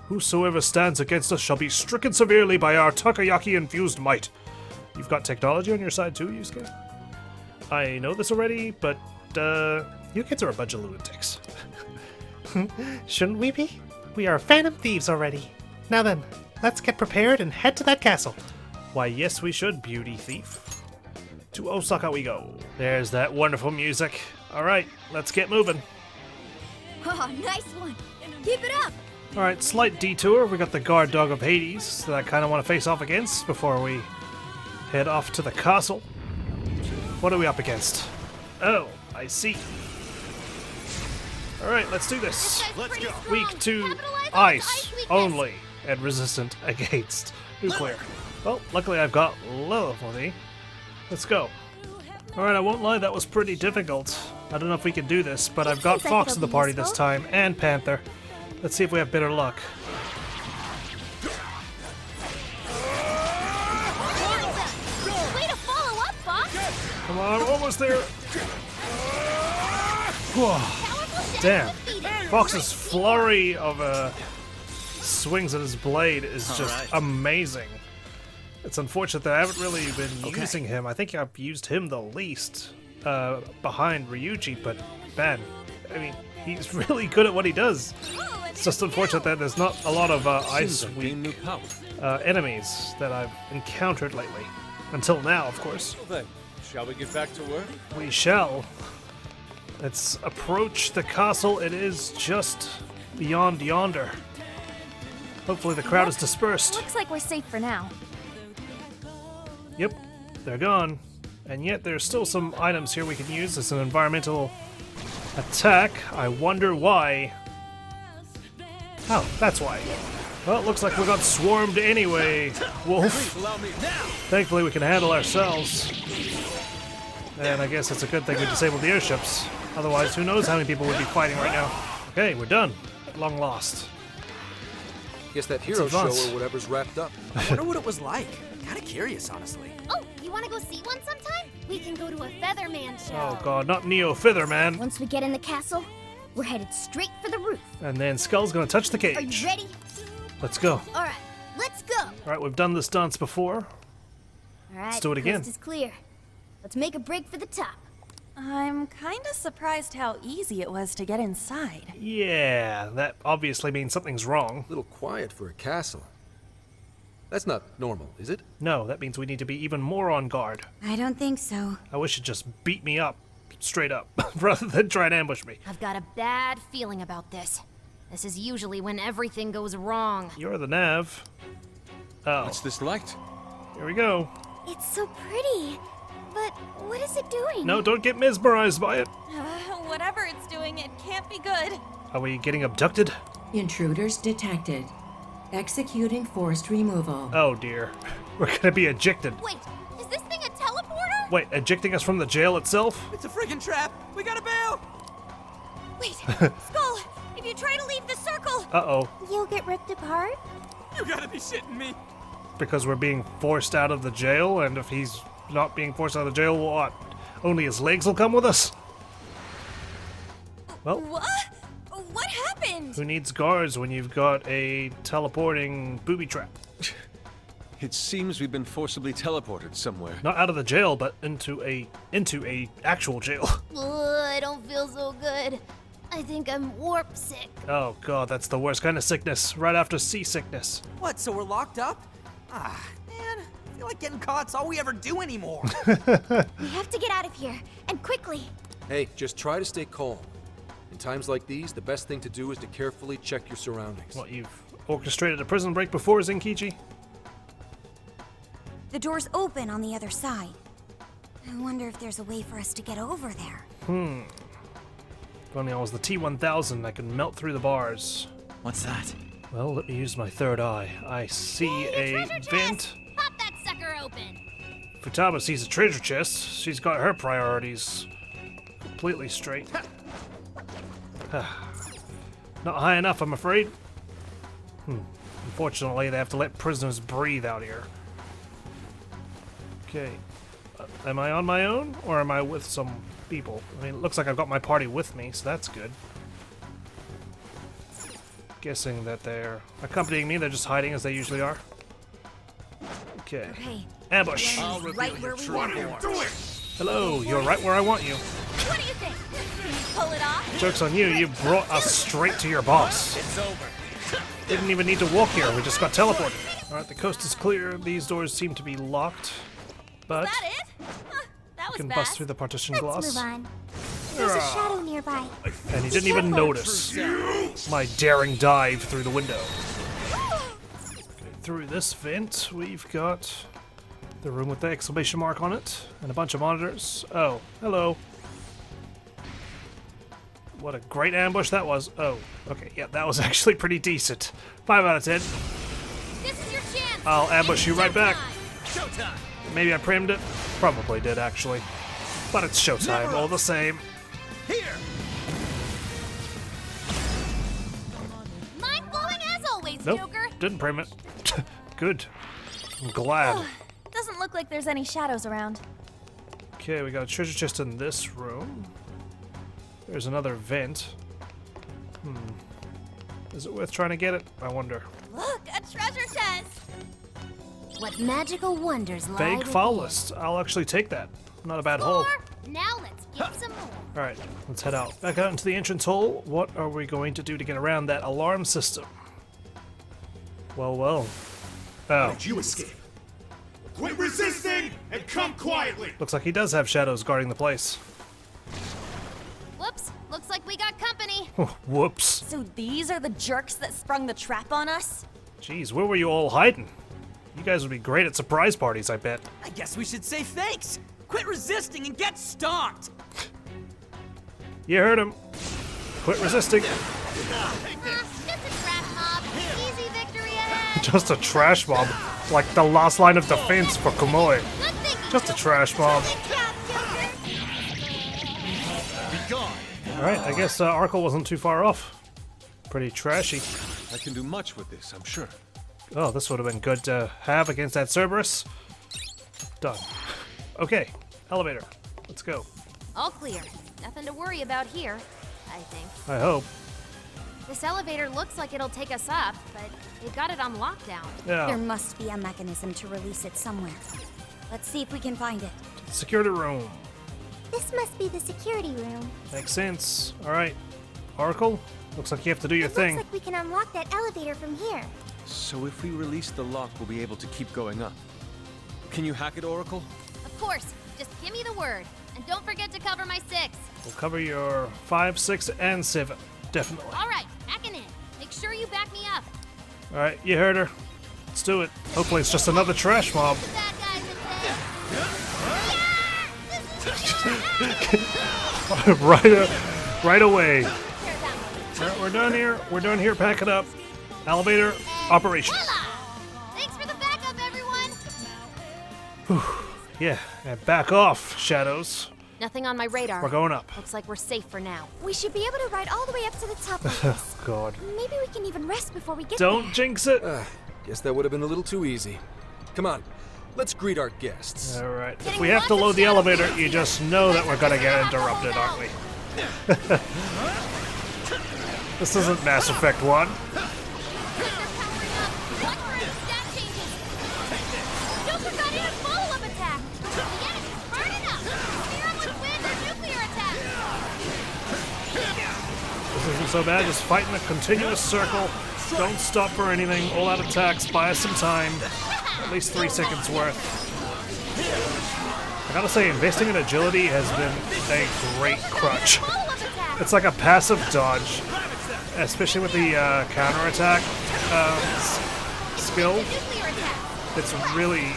A: Whosoever stands against us shall be stricken severely by our takoyaki-infused might. You've got technology on your side too, Yusuke? I know this already, but, you kids are a bunch of lunatics. Shouldn't we be? We are Phantom Thieves already. Now then, let's get prepared and head to that castle. Why, yes we should, beauty thief. To Osaka we go. There's that wonderful music. Alright, let's get moving.
F: Oh, nice one. Keep it up.
A: Alright, slight detour. We got the guard dog of Hades that I kind of want to face off against before we head off to the castle. What are we up against? Oh, I see. Alright, let's do this.
H: Let's go.
A: Weak to ice only and resistant against nuclear. Well, luckily I've got Lilith with me. Let's go. Alright, I won't lie, that was pretty difficult. I don't know if we can do this, but I've got
F: seems like
A: Fox
F: it'll
A: in the
F: be
A: party
F: useful.
A: this time, and Panther. Let's see if we have better luck.
J: Way to follow up, Fox!
A: Come on, almost there. Whoa. Damn. Fox's flurry of swings at his blade is just amazing. It's unfortunate that I haven't really been using him. I think I've used him the least behind Ryuji, but man, I mean, he's really good at what he does. It's just unfortunate that there's not a lot of ice weak enemies that I've encountered lately. Until now, of course.
B: Well then, shall we get back to work?
A: We shall. Let's approach the castle. It is just beyond yonder. Hopefully the crowd is dispersed.
F: Looks like we're safe for now.
A: Yep, they're gone. And yet there's still some items here we can use as an environmental attack. I wonder why. Oh, that's why. Well, it looks like we got swarmed anyway, Wolf. Thankfully we can handle ourselves. And I guess it's a good thing we disabled the airships. Otherwise, who knows how many people would be fighting right now. Okay, we're done. At long lost.
G: Guess that hero show
A: advance.
G: or whatever's wrapped up.
D: I wonder what it was like. Kinda curious, honestly.
J: Oh, you wanna go see one sometime? We can go to a Featherman show.
A: Oh god, not Neo Featherman.
F: Once we get in the castle, we're headed straight for the roof.
A: And then Skull's gonna touch the cage.
F: Are you ready?
A: Let's go.
F: All right, let's go.
A: Alright, we've done this dance before.
F: All right,
A: Let's do it again.
F: Coast is clear. Let's make a break for the top.
K: I'm kinda surprised how easy it was to get inside.
A: Yeah, that obviously means something's wrong.
G: A little quiet for a castle. That's not normal, is it?
A: No, that means we need to be even more on guard.
E: I don't think so.
A: I wish it just beat me up, straight up, rather than try and ambush me.
J: I've got a bad feeling about this. This is usually when everything goes wrong.
A: You're the nav. Oh,
B: What's this light?
A: here we go.
F: It's so pretty, but what is it doing?
A: No, don't get mesmerized by it.
K: Whatever it's doing, it can't be good.
A: Are we getting abducted?
C: Intruders detected. Executing forced removal.
A: Oh dear. We're gonna be ejected.
J: Wait, is this thing a teleporter?
A: Wait, ejecting us from the jail itself?
D: It's a friggin' trap. We gotta bail.
J: Wait, Skull, if you try to leave the circle.
A: Uh-oh.
F: You'll get ripped apart?
D: You gotta be shitting me.
A: Because we're being forced out of the jail, and if he's not being forced out of the jail, what? Only his legs will come with us? Well,
K: What? What happened?
A: who needs guards when you've got a teleporting booby trap?
B: It seems we've been forcibly teleported somewhere.
A: Not out of the jail, but into a actual jail.
F: I don't feel so good. I think I'm warp sick.
A: Oh god, that's the worst kind of sickness. Right after seasickness.
D: What, so we're locked up? Ah, man. I feel like getting caught's all we ever do anymore.
F: We have to get out of here, and quickly.
G: Hey, just try to stay calm. In times like these, the best thing to do is to carefully check your surroundings.
A: What, you've orchestrated a prison break before, Zenkichi?
E: The door's open on the other side. I wonder if there's a way for us to get over there.
A: If only I was the T-1000, I could melt through the bars.
N: What's that?
A: Well, let me use my third eye. I see a vent.
J: Pop that sucker open.
A: Futaba sees a treasure chest. She's got her priorities completely straight. Not high enough, I'm afraid. Unfortunately, they have to let prisoners breathe out here. Okay. Am I on my own, or am I with some people? I mean, it looks like I've got my party with me, so that's good. Guessing that they're accompanying me, they're just hiding as they usually are. Okay.
E: Okay.
A: Ambush!
E: Right where we want him.
A: Hello, you're right where I want you.
J: What do you think?
K: Pull it off?
A: Joke's on you, you brought us straight to your boss.
N: It's over.
A: Didn't even need to walk here, we just got teleported. Alright, the coast is clear. These doors seem to be locked. But
J: Is that it? Huh, that
A: you
J: was
A: can
J: fast.
A: bust through the partition glass.
F: Move on. There's a shadow nearby.
A: And he didn't even notice my daring dive through the window. Okay, through this vent, we've got the room with the exclamation mark on it, and a bunch of monitors. Oh, hello. What a great ambush that was. Oh, okay, yeah, that was actually pretty decent. 5 out of 10.
J: This is your chance.
A: I'll ambush you right back.
N: Showtime.
A: Maybe I primed it. Probably did, actually. But it's showtime all the same.
N: Here!
J: Mind-blowing as always,
A: Nope,
J: Joker.
A: didn't prim it. Good. I'm glad.
K: Doesn't look like there's any shadows around.
A: Okay, we got a treasure chest in this room. There's another vent. Is it worth trying to get it? I wonder.
K: Look, a treasure chest!
F: What magical wonders lie
A: Vague
F: within.
A: foul list. I'll actually take that. Not a bad haul.
J: Now let's get some more.
A: Alright, let's head out. Back out into the entrance hall. What are we going to do to get around that alarm system? Well, well. Oh.
H: Did you escape? Quit resisting and come quietly!
A: Looks like he does have shadows guarding the place.
J: Whoops, looks like we got company.
A: Whoops.
K: So these are the jerks that sprung the trap on us?
A: Jeez, where were you all hiding? You guys would be great at surprise parties, I bet.
D: I guess we should say thanks. Quit resisting and get stomped.
A: You heard him. Quit resisting.
J: Just a trap mob. Easy victory ahead.
A: Just a trash mob. Like the last line of defense for Konoe. Just a trash mob. Alright, I guess Arkle wasn't too far off. Pretty trashy.
B: I can do much with this, I'm sure.
A: Oh, this would have been good to have against that Cerberus. Done. Okay, elevator. Let's go.
J: All clear. Nothing to worry about here, I think.
A: I hope.
J: This elevator looks like it'll take us up, but they've got it on lockdown.
A: Yeah.
E: There must be a mechanism to release it somewhere. Let's see if we can find it.
A: Security room.
F: This must be the security room.
A: Makes sense. Alright. Arkle, looks like you have to do your thing.
F: Looks like we can unlock that elevator from here.
B: So if we release the lock, we'll be able to keep going up. Can you hack it, Oracle?
J: Of course. Just give me the word. And don't forget to cover my 6.
A: We'll cover your 5, 6, and 7. Definitely.
J: All right, hacking in. Make sure you back me up.
A: Alright, you heard her. Let's do it. Hopefully it's just another trash mob.
J: Bad guys
A: right away. Alright, we're done here. We're done here. Pack it up. Elevator operation.
J: Thanks for the backup, everyone.
A: Yeah, and back off, Shadows.
J: Nothing on my radar.
A: We're going up.
J: Looks like we're safe for now.
F: We should be able to ride all the way up to the top like this.
A: Oh, God.
F: Maybe we can even rest before we get
A: Don't
F: there.
A: jinx it.
G: Guess that would have been a little too easy. Come on, let's greet our guests.
A: Alright, if we have to load the elevator, you just know that we're gonna get interrupted, aren't we? This isn't Mass Effect 1.
J: Joker got in a follow-up attack. The enemy's burning up. Fear him with wind or nuclear attack.
A: This isn't so bad, just fight in a continuous circle. Don't stop for anything. All out attacks, buy us some time. At least 3 seconds worth. I gotta say, investing in agility has been a great crutch. It's like a passive dodge, especially with the counterattack skill. It's really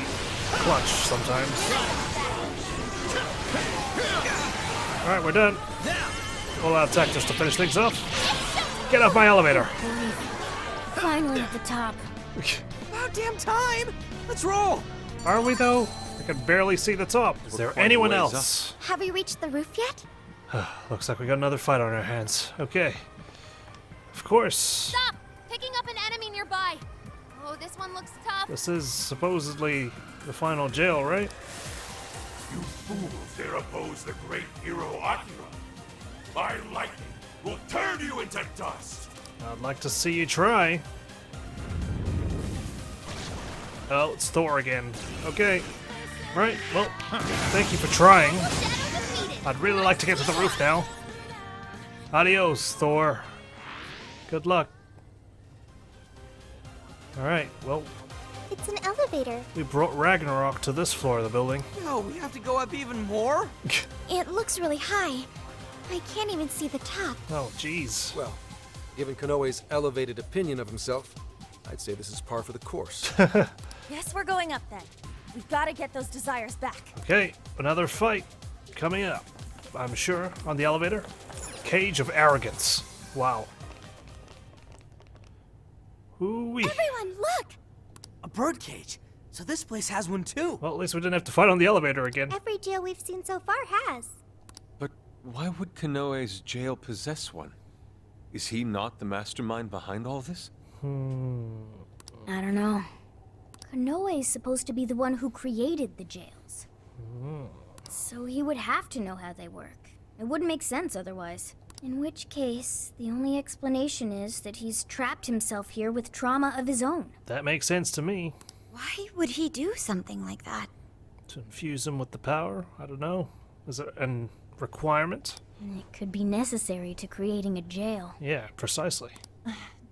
A: clutch sometimes. Alright, we're done. All out attack just to finish things off. Get off my elevator.
F: Finally at the top.
D: About damn time. Let's roll.
A: Are we though? I can barely see the top. Is there anyone else?
F: Have we reached the roof yet?
A: Looks like we got another fight on our hands. Okay. Of course.
J: Stop! Picking up an enemy nearby. Oh, this one looks tough.
A: This is supposedly the final jail, right?
H: You fools dare oppose the great hero Akira. My lightning will turn you into dust.
A: I'd like to see you try. Oh, it's Thor again. Okay. Right, well, thank you for trying. I'd really like to get to the roof now. Adios, Thor. Good luck. Alright, well,
F: It's an elevator.
A: we brought Ragnarok to this floor of the building.
D: No, we have to go up even more?
F: It looks really high. I can't even see the top.
A: Oh, jeez.
G: Well, given Konoe's elevated opinion of himself, I'd say this is par for the course.
K: Guess we're going up then. We've got to get those desires back.
A: Okay, another fight coming up, I'm sure, on the elevator. Cage of Arrogance. Wow. Hoo-wee.
F: Everyone, look!
D: A birdcage. So this place has one too.
A: Well, at least we didn't have to fight on the elevator again.
F: Every jail we've seen so far has.
B: But why would Konoe's jail possess one? Is he not the mastermind behind all this?
F: I don't know. Konoe's supposed to be the one who created the jails. So he would have to know how they work. It wouldn't make sense otherwise. In which case, the only explanation is that he's trapped himself here with trauma of his own.
A: That makes sense to me.
E: Why would he do something like that?
A: To infuse him with the power? I don't know. Is it a requirement?
F: And it could be necessary to creating a jail.
A: Yeah, precisely.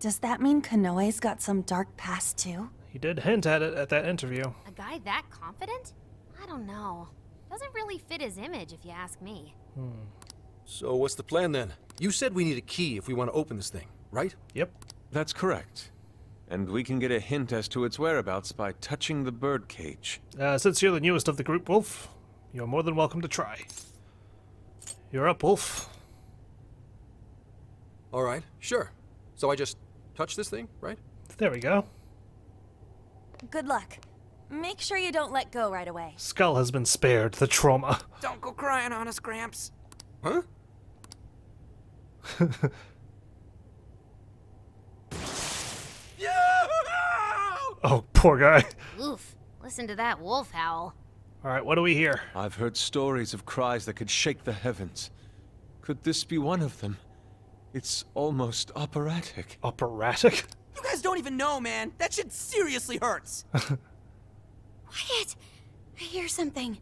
K: Does that mean Konoe's got some dark past too?
A: He did hint at it at that interview.
J: A guy that confident? I don't know. Doesn't really fit his image, if you ask me.
G: So what's the plan then? You said we need a key if we want to open this thing, right?
A: Yep.
B: That's correct. And we can get a hint as to its whereabouts by touching the birdcage.
A: Since you're the newest of the group, Wolf, you're more than welcome to try. You're up, Wolf.
G: All right, sure. So I just touch this thing, right?
A: There we go.
K: Good luck. Make sure you don't let go right away.
A: Skull has been spared the trauma.
D: Don't go crying on us, Gramps.
G: Huh?
A: Oh, poor guy.
J: Oof. Listen to that wolf howl.
A: Alright, what do we hear?
B: I've heard stories of cries that could shake the heavens. Could this be one of them? It's almost operatic.
A: Operatic?
D: You guys don't even know, man. That shit seriously hurts.
E: Quiet! I hear something.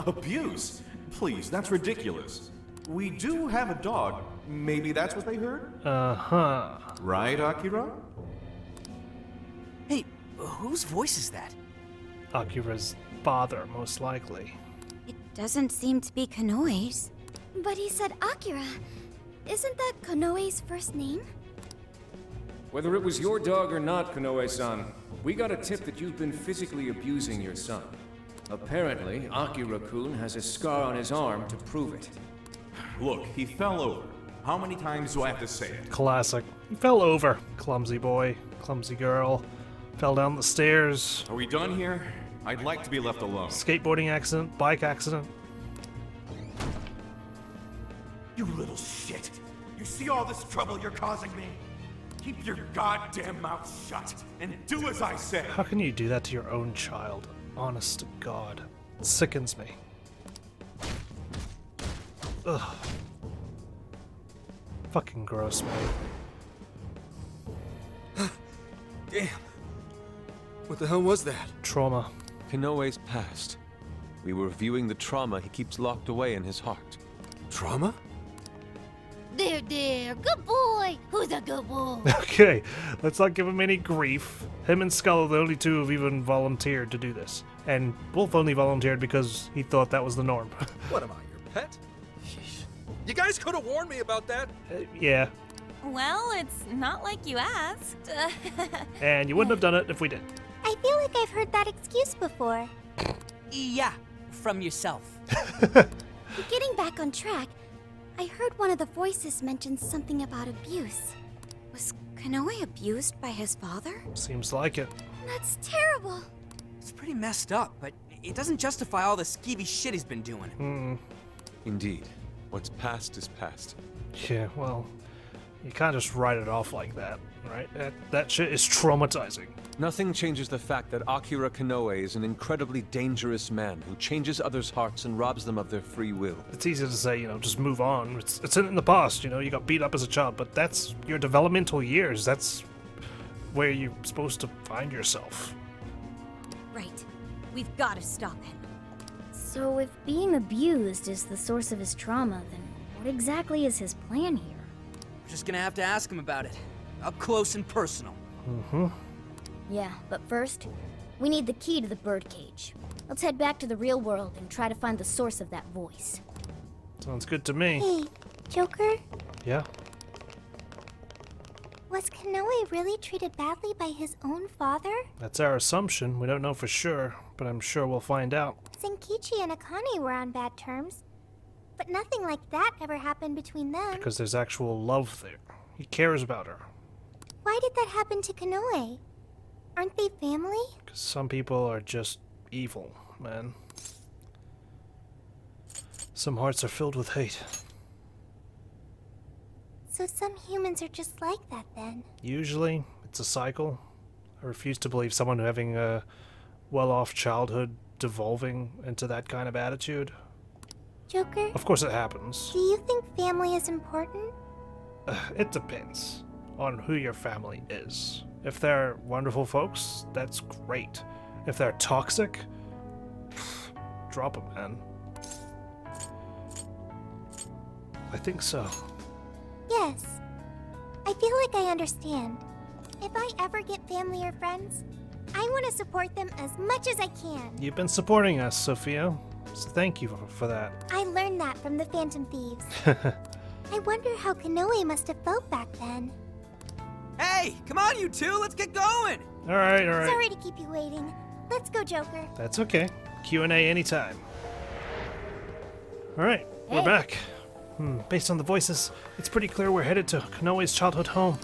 H: Abuse? Please, that's ridiculous. We do have a dog. Maybe that's what they heard?
A: Uh-huh.
H: Right, Akira?
D: Hey, whose voice is that?
A: Akira's father, most likely.
E: It doesn't seem to be Konoe's.
F: But he said Akira. Isn't that Konoe's first name?
O: Whether it was your dog or not, Konoe-san, we got a tip that you've been physically abusing your son. Apparently, Akira-kun has a scar on his arm to prove it.
H: Look, he fell over. How many times do I have to say it?
A: Classic. He fell over. Clumsy boy, clumsy girl. Fell down the stairs.
H: Are we done here? I'd like to be left alone.
A: Skateboarding accident, bike accident.
H: You little shit! You see all this trouble you're causing me? Keep your goddamn mouth shut and do as I say!
A: How can you do that to your own child? Honest to God. It sickens me. Ugh. Fucking gross, man.
G: Damn. What the hell was that?
A: Trauma.
B: Konoe's past. We were viewing the trauma he keeps locked away in his heart.
G: Trauma?
J: There, good boy. Who's a good boy?
A: Okay, let's not give him any grief. Him and Skull are the only two who've even volunteered to do this. And Wolf only volunteered because he thought that was the norm.
G: What am I, your pet? Sheesh. You guys could have warned me about that.
A: Yeah.
K: Well, it's not like you asked.
A: And you wouldn't have done it if we did.
E: I feel like I've heard that excuse before.
D: Yeah, from yourself.
E: Getting back on track, I heard one of the voices mention something about abuse. Was Konoe abused by his father?
A: Seems like it.
E: That's terrible.
D: It's pretty messed up, but it doesn't justify all the skeevy shit he's been doing.
B: Indeed. What's past is past.
A: Yeah, well, you can't just write it off like that, right? That shit is traumatizing.
B: Nothing changes the fact that Akira Konoe is an incredibly dangerous man who changes others' hearts and robs them of their free will.
A: It's easy to say, just move on. It's in the past, you got beat up as a child, but that's your developmental years. That's where you're supposed to find yourself.
C: Right. We've got to stop him.
F: So if being abused is the source of his trauma, then what exactly is his plan here?
D: We're just gonna have to ask him about it. Up close and personal.
F: Yeah, but first, we need the key to the birdcage. Let's head back to the real world and try to find the source of that voice.
A: Sounds good to me.
E: Hey, Joker,
A: Yeah?
E: was Konoe really treated badly by his own father?
A: That's our assumption. We don't know for sure, but I'm sure we'll find out.
E: Zenkichi and Akane were on bad terms, but nothing like that ever happened between them.
A: Because there's actual love there. He cares about her.
E: Why did that happen to Konoe? Aren't they family?
A: Because some people are just evil, man. Some hearts are filled with hate.
E: So some humans are just like that then?
A: Usually, it's a cycle. I refuse to believe someone having a well-off childhood devolving into that kind of attitude.
E: Joker?
A: Of course it happens.
E: Do you think family is important?
A: It depends on who your family is. If they're wonderful folks, that's great. If they're toxic, drop them, man. I think so.
E: Yes. I feel like I understand. If I ever get family or friends, I want to support them as much as I can.
A: You've been supporting us, Sophia, so thank you for that.
E: I learned that from the Phantom Thieves. I wonder how Konoe must have felt back then.
D: Hey, come on, you two, let's get going!
A: Alright.
E: Sorry to keep you waiting. Let's go, Joker.
A: That's okay. Q&A anytime. Alright, we're back. Based on the voices, it's pretty clear we're headed to Konoe's childhood home.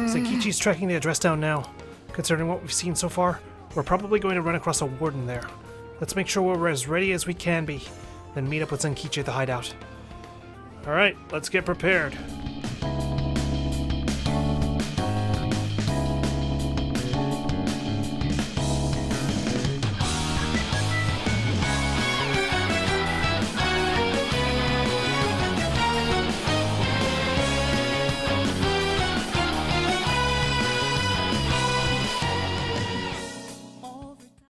A: Zenkichi's tracking the address down now. Considering what we've seen so far, we're probably going to run across a warden there. Let's make sure we're as ready as we can be, then meet up with Zenkichi at the hideout. Alright, let's get prepared.